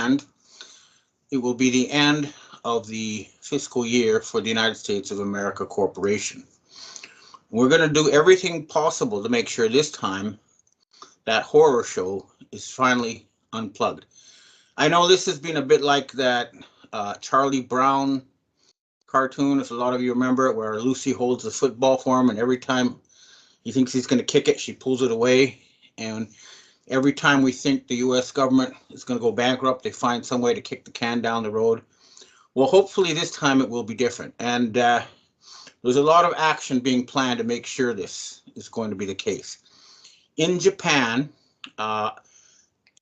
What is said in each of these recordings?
and it will be the end of the fiscal year for the United States of America Corporation. We're going to do everything possible to make sure this time that horror show is finally unplugged. I know this has been a bit like that Charlie Brown cartoon, if a lot of you remember it, where Lucy holds the football for him, and every time he thinks he's going to kick it, she pulls it away. And every time we think the U.S. government is going to go bankrupt, they find some way to kick the can down the road. Well, hopefully this time it will be different. And there's a lot of action being planned to make sure this is going to be the case. In Japan,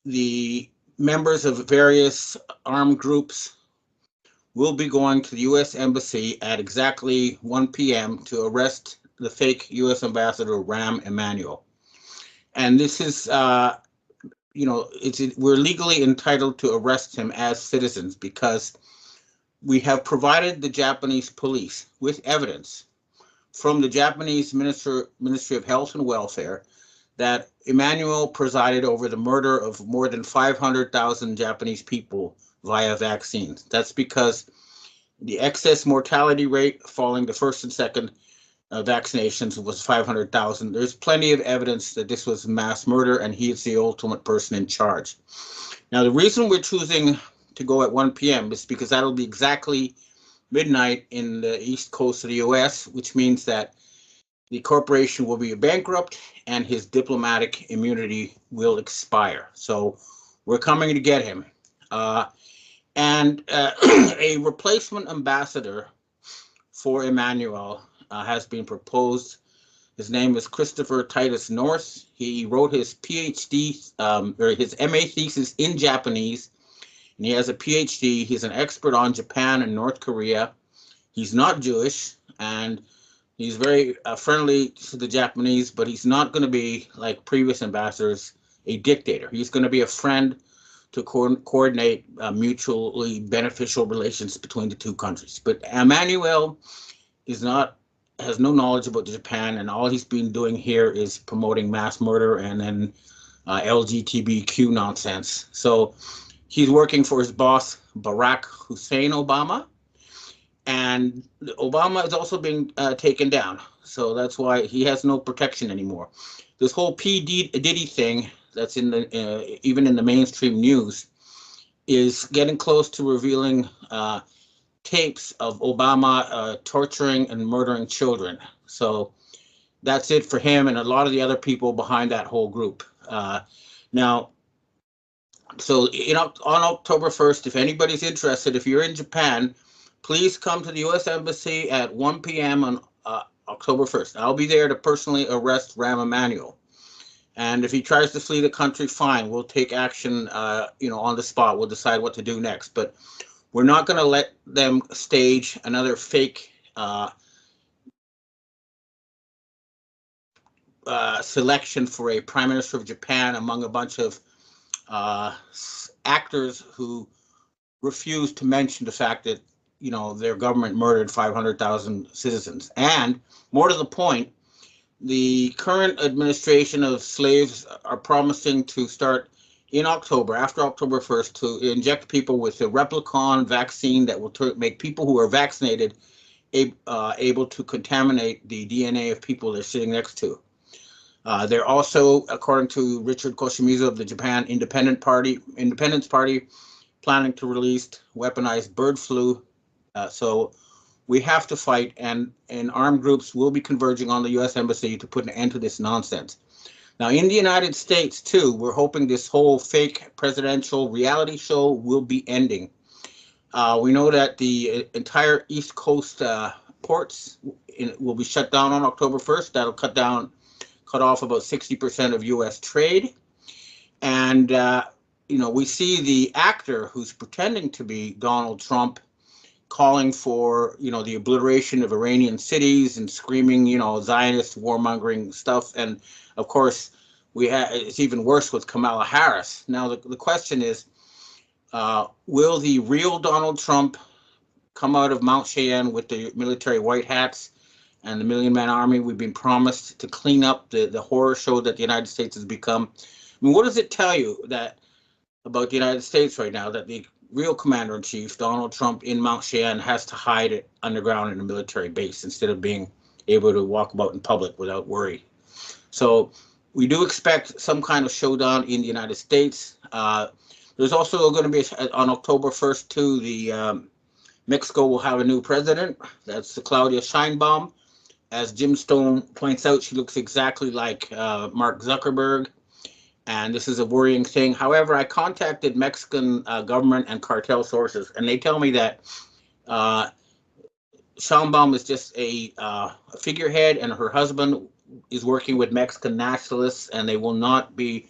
the members of various armed groups will be going to the U.S. Embassy at exactly 1 p.m. to arrest the fake U.S. Ambassador Rahm Emanuel. And this is, we're legally entitled to arrest him as citizens because we have provided the Japanese police with evidence from the Japanese Ministry of Health and Welfare that Emanuel presided over the murder of more than 500,000 Japanese people via vaccines. That's because the excess mortality rate following the first and second vaccinations was 500,000. There's plenty of evidence that this was mass murder and he is the ultimate person in charge. Now, the reason we're choosing to go at 1 p.m. is because that'll be exactly midnight in the east coast of the U.S., which means that the corporation will be bankrupt and his diplomatic immunity will expire. So we're coming to get him. And a replacement ambassador for Emanuel has been proposed. His name is Christopher Titus North. He wrote his PhD or his MA thesis in Japanese, and he has a PhD. He's an expert on Japan and North Korea. He's not Jewish, and he's very friendly to the Japanese, but he's not going to be, like previous ambassadors, a dictator. He's going to be a friend to coordinate mutually beneficial relations between the two countries. But Emanuel has no knowledge about Japan, and all he's been doing here is promoting mass murder and then LGBTQ nonsense. So he's working for his boss, Barack Hussein Obama, and Obama is also being taken down. So that's why he has no protection anymore. This whole P. Diddy thing that's in the even in the mainstream news is getting close to revealing tapes of Obama torturing and murdering children. So that's it for him and a lot of the other people behind that whole group. Now, so on October 1st, if anybody's interested, if you're in Japan, please come to the U.S. Embassy at 1 p.m. on October 1st. I'll be there to personally arrest Rahm Emanuel. And if he tries to flee the country, fine, we'll take action, on the spot. We'll decide what to do next. But we're not going to let them stage another fake selection for a prime minister of Japan among a bunch of actors who refuse to mention the fact that, their government murdered 500,000 citizens. And more to the point, the current administration of slaves are promising to start in October, after October 1st, to inject people with a replicon vaccine that will make people who are vaccinated able to contaminate the DNA of people they're sitting next to. They're also, according to Richard Koshimizu of the Japan Independence Party, planning to release weaponized bird flu. So we have to fight, and armed groups will be converging on the U.S. Embassy to put an end to this nonsense. Now, in the United States, too, we're hoping this whole fake presidential reality show will be ending. We know that the entire East Coast ports will be shut down on October 1st. That'll cut off about 60% of U.S. trade. And, we see the actor who's pretending to be Donald Trump calling for, the obliteration of Iranian cities and screaming, Zionist warmongering stuff. And of course, it's even worse with Kamala Harris. Now, the question is, will the real Donald Trump come out of Mount Cheyenne with the military white hats and the million-man army we've been promised to clean up the horror show that the United States has become? I mean, what does it tell you that about the United States right now, that the real commander-in-chief, Donald Trump, in Mount Cheyenne, has to hide it underground in a military base instead of being able to walk about in public without worry. So we do expect some kind of showdown in the United States. There's also going to be, on October 1st, too, Mexico will have a new president. That's Claudia Sheinbaum. As Jim Stone points out, she looks exactly like Mark Zuckerberg, and this is a worrying thing. However, I contacted Mexican government and cartel sources, and they tell me that Sheinbaum is just a figurehead, and her husband is working with Mexican nationalists, and they will not be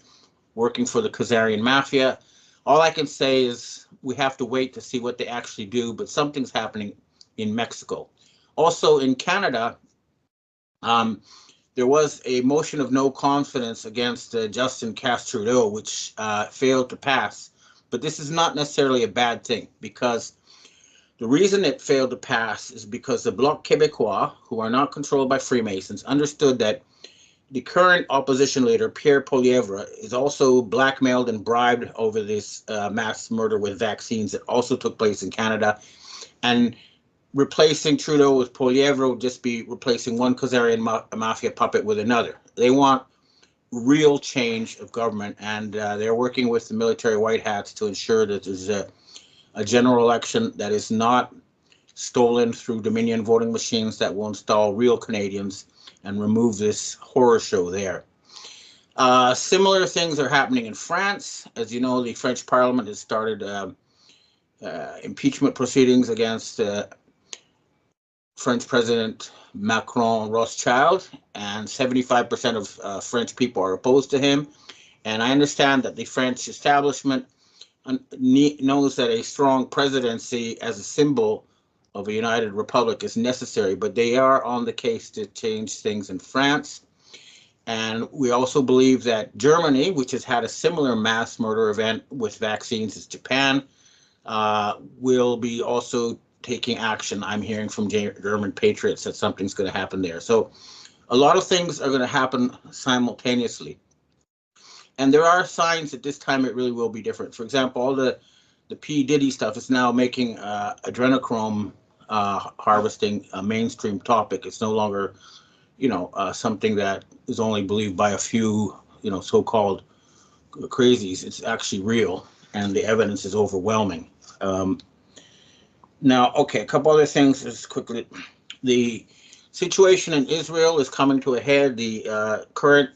working for the Khazarian mafia. All I can say is we have to wait to see what they actually do, but something's happening in Mexico. Also in Canada, there was a motion of no confidence against Justin Trudeau, which failed to pass. But this is not necessarily a bad thing, because the reason it failed to pass is because the Bloc Québécois, who are not controlled by Freemasons, understood that the current opposition leader, Pierre Poilievre, is also blackmailed and bribed over this mass murder with vaccines that also took place in Canada. And replacing Trudeau with Poilievre would just be replacing one Khazarian mafia puppet with another. They want real change of government, and they're working with the military white hats to ensure that there's a general election that is not stolen through Dominion voting machines, that will install real Canadians and remove this horror show there. Similar things are happening in France. As you know, the French Parliament has started impeachment proceedings against French President Macron Rothschild, and 75% of French people are opposed to him. And I understand that the French establishment knows that a strong presidency as a symbol of a united republic is necessary, but they are on the case to change things in France. And we also believe that Germany, which has had a similar mass murder event with vaccines as Japan, will be also taking action. I'm hearing from German patriots that something's going to happen there. So a lot of things are going to happen simultaneously. And there are signs that this time it really will be different. For example, all the P. Diddy stuff is now making adrenochrome harvesting a mainstream topic. It's no longer, something that is only believed by a few, so-called crazies. It's actually real, and the evidence is overwhelming. Now, okay, a couple other things just quickly. The situation in Israel is coming to a head. The current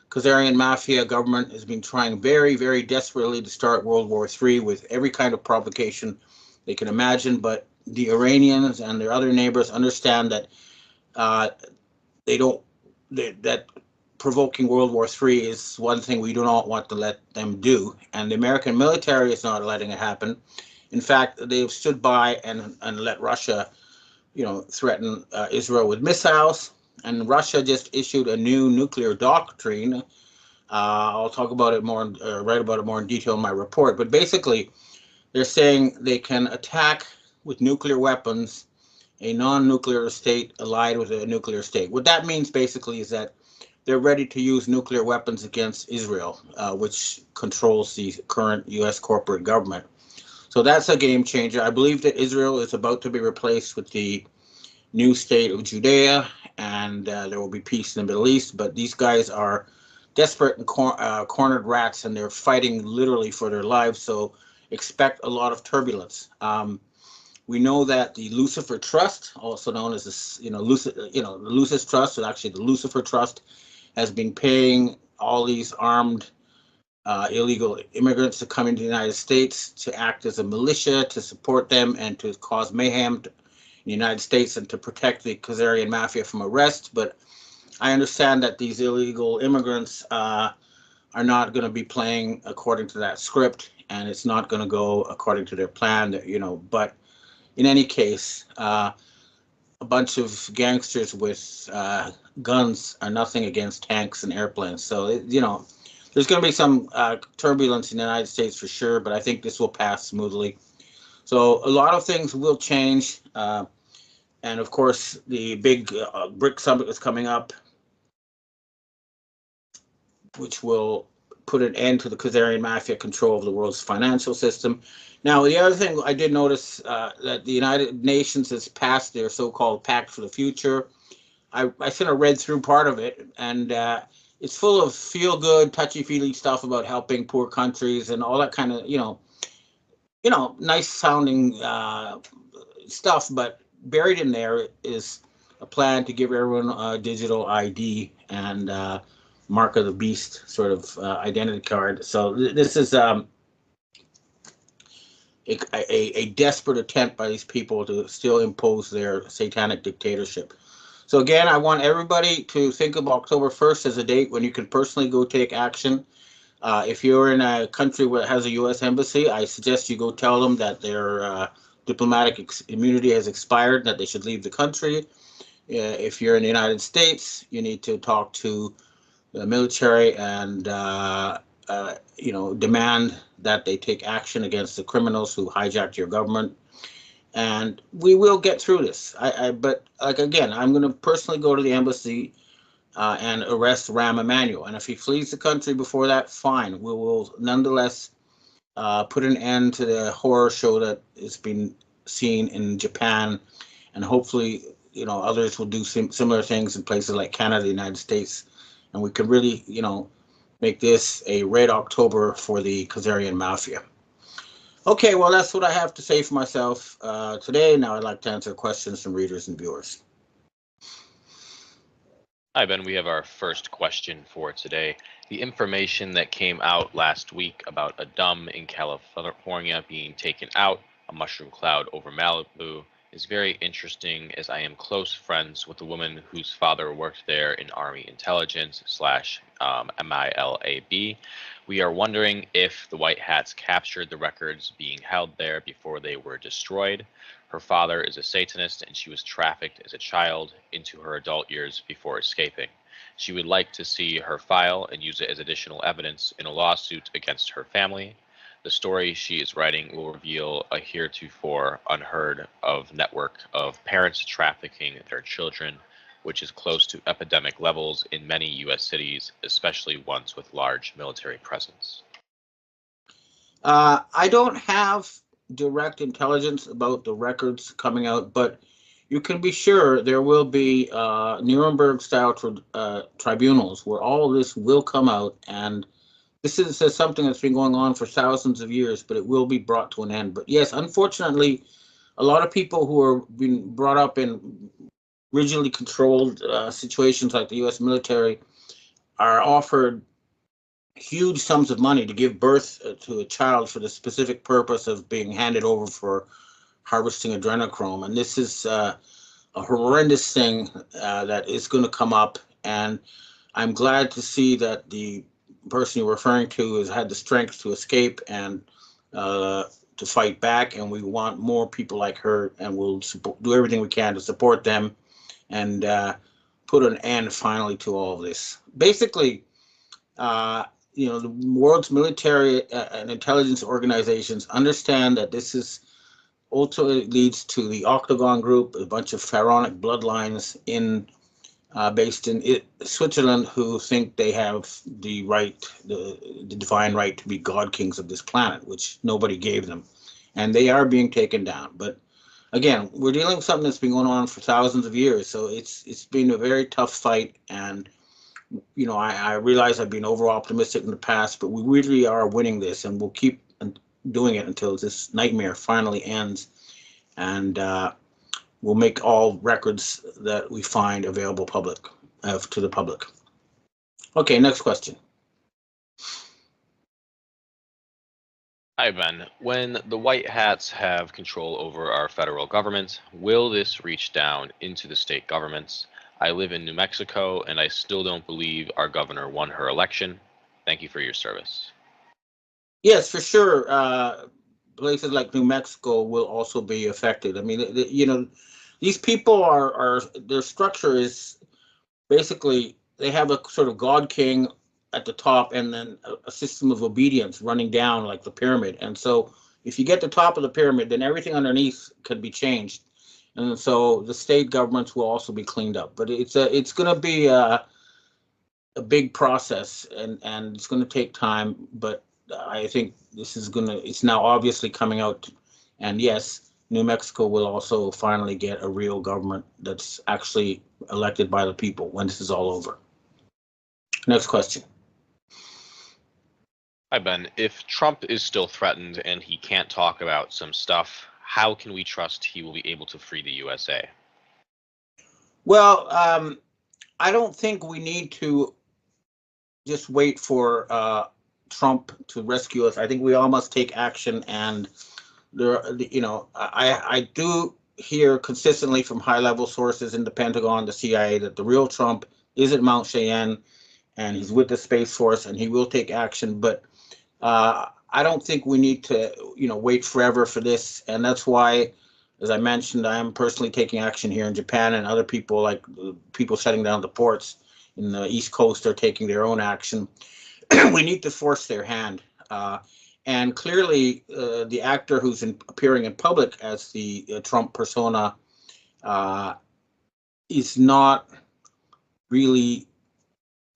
Khazarian mafia government has been trying very, very desperately to start World War III with every kind of provocation they can imagine, but the Iranians and their other neighbors understand that that provoking World War III is one thing we do not want to let them do, and the American military is not letting it happen. In fact, they've stood by and let Russia, threaten Israel with missiles. And Russia just issued a new nuclear doctrine. I'll talk about it more, write about it more in detail in my report. But basically, they're saying they can attack with nuclear weapons a non-nuclear state allied with a nuclear state. What that means basically is that they're ready to use nuclear weapons against Israel, which controls the current U.S. corporate government. So that's a game changer. I believe that Israel is about to be replaced with the new state of Judea, and there will be peace in the Middle East. But these guys are desperate and cornered rats, and they're fighting literally for their lives. So expect a lot of turbulence. We know that the Lucifer Trust, also known as the Lucis Trust, or actually the Lucifer Trust, has been paying all these armed illegal immigrants to come into the United States to act as a militia, to support them, and to cause mayhem in the United States and to protect the Khazarian mafia from arrest. But I understand that these illegal immigrants are not going to be playing according to that script, and it's not going to go according to their plan. But in any case, a bunch of gangsters with guns are nothing against tanks and airplanes. So there's going to be some turbulence in the United States for sure, but I think this will pass smoothly. So a lot of things will change. And of course, the big BRIC summit is coming up, which will put an end to the Khazarian mafia control of the world's financial system. Now, the other thing I did notice that the United Nations has passed their so-called Pact for the Future. I sort of read through part of it, and it's full of feel-good, touchy-feely stuff about helping poor countries and all that kind of, nice-sounding stuff. But buried in there is a plan to give everyone a digital ID and mark of the beast sort of identity card. So this is a desperate attempt by these people to still impose their satanic dictatorship. So again, I want everybody to think of October 1st as a date when you can personally go take action. If you're in a country where it has a U.S. embassy, I suggest you go tell them that their diplomatic immunity has expired, that they should leave the country. If you're in the United States, you need to talk to the military and demand that they take action against the criminals who hijacked your government. And we will get through this. But again, I'm going to personally go to the embassy and arrest Rahm Emanuel. And if he flees the country before that, fine. We will nonetheless put an end to the horror show that is being seen in Japan, and hopefully, others will do similar things in places like Canada, the United States, and we can really, make this a red October for the Khazarian mafia. Okay, well, that's what I have to say for myself today. Now I'd like to answer questions from readers and viewers. Hi, Ben. We have our first question for today. The information that came out last week about a dam in California being taken out, a mushroom cloud over Malibu, is very interesting, as I am close friends with a woman whose father worked there in Army Intelligence / MILAB. We are wondering if the White Hats captured the records being held there before they were destroyed. Her father is a Satanist, and she was trafficked as a child into her adult years before escaping. She would like to see her file and use it as additional evidence in a lawsuit against her family. The story she is writing will reveal a heretofore unheard of network of parents trafficking their children, which is close to epidemic levels in many U.S. cities, especially ones with large military presence. I don't have direct intelligence about the records coming out, but you can be sure there will be Nuremberg-style tribunals where all of this will come out, and this is something that's been going on for thousands of years, but it will be brought to an end. But yes, unfortunately, a lot of people who are being brought up in rigidly controlled situations like the U.S. military are offered huge sums of money to give birth to a child for the specific purpose of being handed over for harvesting adrenochrome. And this is a horrendous thing that is going to come up. And I'm glad to see that the person you're referring to has had the strength to escape and to fight back. And we want more people like her, and we'll do everything we can to support them and put an end finally to all of this. Basically, the world's military and intelligence organizations understand that this is ultimately leads to the Octagon Group, a bunch of pharaonic bloodlines based in Switzerland, who think they have the right, the divine right to be god kings of this planet, which nobody gave them, and they are being taken down. But again, we're dealing with something that's been going on for thousands of years, so it's been a very tough fight. And I realize I've been over optimistic in the past, but we really are winning this, and we'll keep doing it until this nightmare finally ends, and we'll make all records that we find available to the public. Okay, next question. Hi, Ben. When the White Hats have control over our federal government, will this reach down into the state governments? I live in New Mexico, and I still don't believe our governor won her election. Thank you for your service. Yes, for sure. Places like New Mexico will also be affected. I mean, these people are their structure is basically they have a sort of god king at the top, and then a system of obedience running down like the pyramid. And so if you get to the top of the pyramid, then everything underneath can be changed. And so the state governments will also be cleaned up. But it's going to be a big process, and it's going to take time, but I think it's now obviously coming out. And yes, New Mexico will also finally get a real government that's actually elected by the people when this is all over. Next question. Hi, Ben. If Trump is still threatened and he can't talk about some stuff, how can we trust he will be able to free the USA? Well, I don't think we need to just wait for Trump to rescue us. I think we all must take action. And I do hear consistently from high-level sources in the Pentagon, the CIA, that the real Trump is at Mount Cheyenne, and he's with the Space Force, and he will take action. But I don't think we need to, wait forever for this. And that's why, as I mentioned, I am personally taking action here in Japan, and other people, like people shutting down the ports in the East Coast, are taking their own action. We need to force their hand. And clearly, the actor who's appearing in public as the Trump persona is not really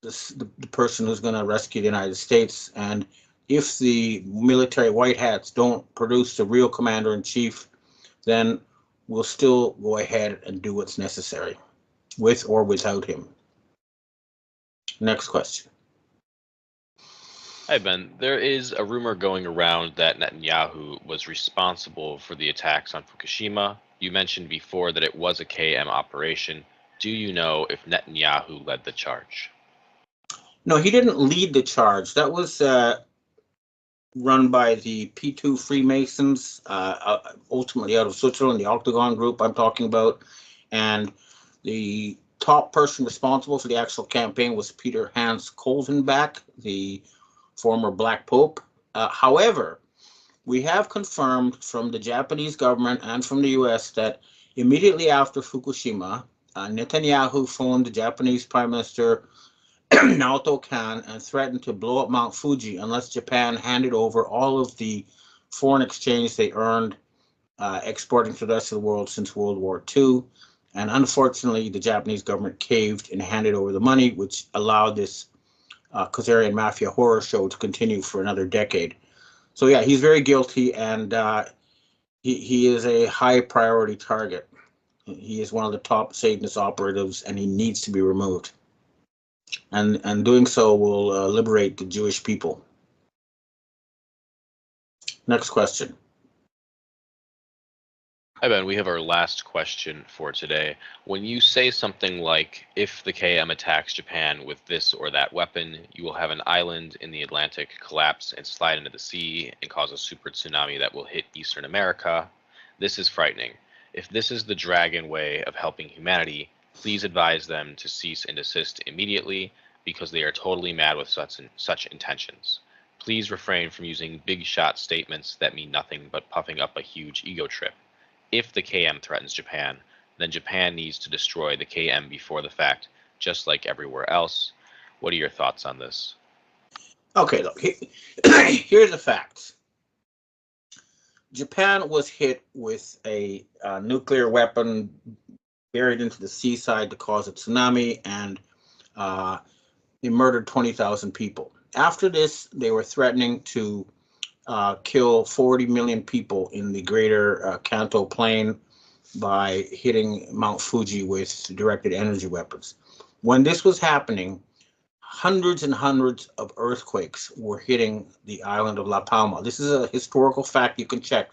the person who's going to rescue the United States. And if the military white hats don't produce the real commander in chief, then we'll still go ahead and do what's necessary, with or without him. Next question. Hi, Ben. There is a rumor going around that Netanyahu was responsible for the attacks on Fukushima. You mentioned before that it was a KM operation. Do you know if Netanyahu led the charge? No, he didn't lead the charge. That was run by the P2 Freemasons, ultimately out of Switzerland, the Octagon group I'm talking about. And the top person responsible for the actual campaign was Peter Hans Kolvenbach, the former Black Pope. However, we have confirmed from the Japanese government and from the US that immediately after Fukushima, Netanyahu phoned the Japanese Prime Minister Naoto Kan and threatened to blow up Mount Fuji unless Japan handed over all of the foreign exchange they earned exporting to the rest of the world since World War II. And unfortunately, the Japanese government caved and handed over the money, which allowed this Khazarian mafia horror show to continue for another decade. So yeah, he's very guilty, and he is a high priority target. He is one of the top Satanist operatives, and he needs to be removed. And doing so will liberate the Jewish people. Next question. Hi, Ben. We have our last question for today. When you say something like, if the KM attacks Japan with this or that weapon, you will have an island in the Atlantic collapse and slide into the sea and cause a super tsunami that will hit Eastern America, this is frightening. If this is the dragon way of helping humanity, please advise them to cease and desist immediately because they are totally mad with such intentions. Please refrain from using big shot statements that mean nothing but puffing up a huge ego trip. If the KM threatens Japan, then Japan needs to destroy the KM before the fact, just like everywhere else. What are your thoughts on this? Okay, look, here's the facts. Japan was hit with a nuclear weapon buried into the seaside to cause a tsunami, and they murdered 20,000 people. After this, they were threatening to kill 40 million people in the greater Kanto plain by hitting Mount Fuji with directed energy weapons. When this was happening, hundreds and hundreds of earthquakes were hitting the island of La Palma. This is a historical fact you can check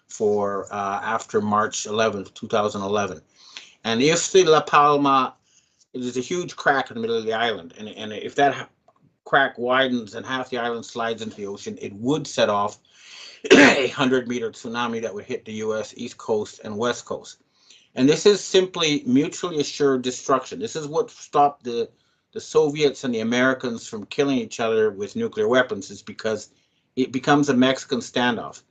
for after March 11th, 2011. And if the La Palma, there's a huge crack in the middle of the island, and if that crack widens and half the island slides into the ocean, it would set off a 100-meter tsunami that would hit the U.S. East Coast and West Coast. And this is simply mutually assured destruction. This is what stopped the Soviets and the Americans from killing each other with nuclear weapons, is because it becomes a Mexican standoff.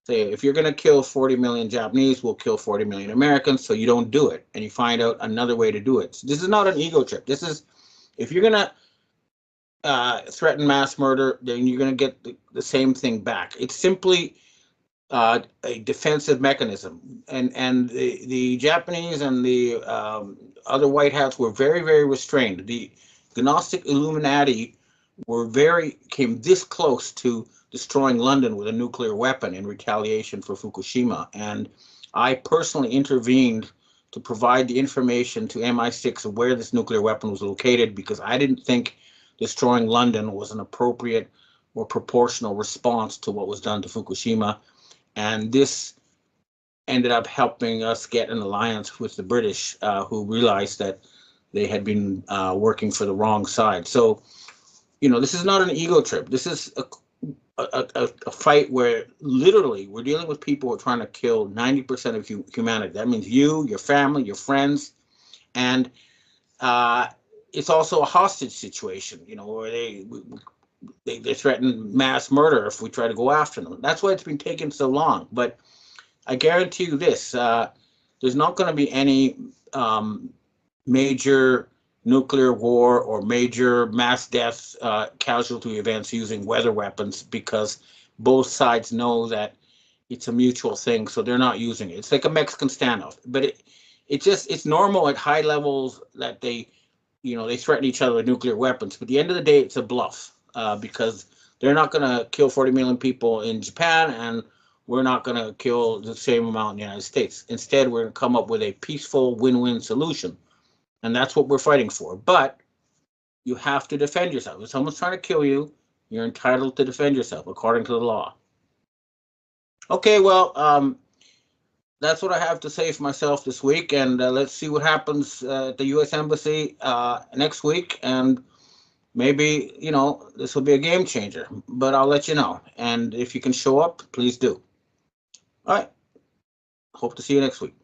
Say, if you're going to kill 40 million Japanese, we'll kill 40 million Americans, so you don't do it, and you find out another way to do it. So this is not an ego trip. This is, if you're going to threaten mass murder, then you're going to get the same thing back. It's simply a defensive mechanism. And the Japanese and the other white hats were very, very restrained. Gnostic Illuminati came this close to destroying London with a nuclear weapon in retaliation for Fukushima. And I personally intervened to provide the information to MI6 of where this nuclear weapon was located, because I didn't think destroying London was an appropriate or proportional response to what was done to Fukushima. And this ended up helping us get an alliance with the British, who realized that they had been working for the wrong side. So, this is not an ego trip. This is a fight where literally we're dealing with people who are trying to kill 90% of humanity. That means you, your family, your friends, and it's also a hostage situation, where they threaten mass murder if we try to go after them. That's why it's been taking so long. But I guarantee you this, there's not going to be any major nuclear war or major mass death casualty events using weather weapons, because both sides know that it's a mutual thing, so they're not using it. It's like a Mexican standoff, but it's normal at high levels that they threaten each other with nuclear weapons. But at the end of the day, it's a bluff, because they're not going to kill 40 million people in Japan, and we're not going to kill the same amount in the United States. Instead, we're going to come up with a peaceful win-win solution. And that's what we're fighting for. But you have to defend yourself. If someone's trying to kill you, you're entitled to defend yourself according to the law. Okay, well, that's what I have to say for myself this week. And let's see what happens at the U.S. Embassy next week. And maybe, this will be a game changer. But I'll let you know. And if you can show up, please do. All right. Hope to see you next week.